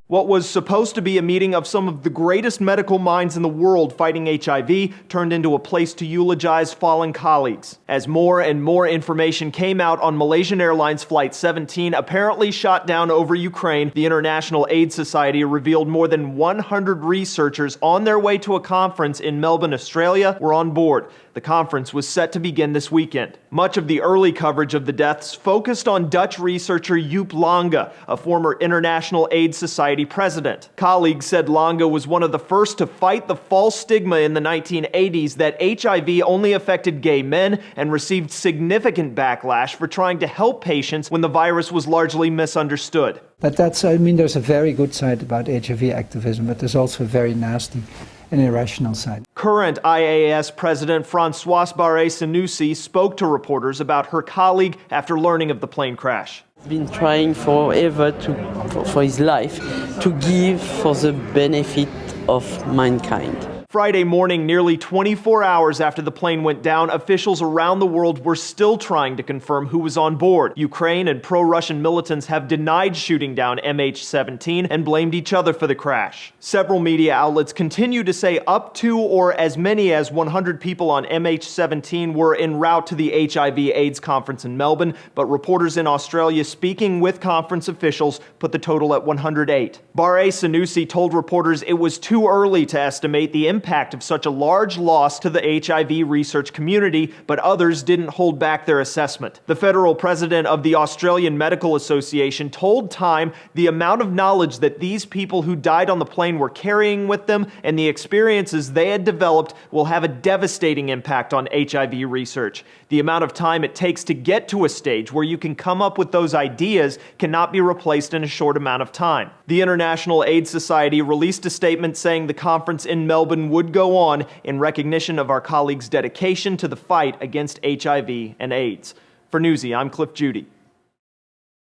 What was supposed to be a meeting of some of the greatest medical minds in the world fighting HIV turned into a place to eulogize fallen colleagues. As more and more information came out on Malaysian Airlines Flight 17 apparently shot down over Ukraine, the International AIDS Society revealed more than 100 researchers on their way to a conference in Melbourne, Australia, were on board. The conference was set to begin this weekend. Much of the early coverage of the deaths focused on Dutch researcher Joop Lange, a former International AIDS Society president. Colleagues said Lange was one of the first to fight the false stigma in the 1980s that HIV only affected gay men and received significant backlash for trying to help patients when the virus was largely misunderstood. But there's a very good side about HIV activism, but there's also a very nasty and irrational side. Current IAS President Françoise Barré-Senoussi spoke to reporters about her colleague after learning of the plane crash. He's been trying forever for his life to give for the benefit of mankind. Friday morning, nearly 24 hours after the plane went down, officials around the world were still trying to confirm who was on board. Ukraine and pro-Russian militants have denied shooting down MH17 and blamed each other for the crash. Several media outlets continue to say up to or as many as 100 people on MH17 were en route to the HIV/AIDS conference in Melbourne, but reporters in Australia speaking with conference officials put the total at 108. Barré-Senoussi told reporters it was too early to estimate the impact of such a large loss to the HIV research community, but others didn't hold back their assessment. The federal president of the Australian Medical Association told Time the amount of knowledge that these people who died on the plane were carrying with them and the experiences they had developed will have a devastating impact on HIV research. The amount of time it takes to get to a stage where you can come up with those ideas cannot be replaced in a short amount of time. The International AIDS Society released a statement saying the conference in Melbourne would go on in recognition of our colleagues' dedication to the fight against HIV and AIDS. For Newsy, I'm Cliff Judy.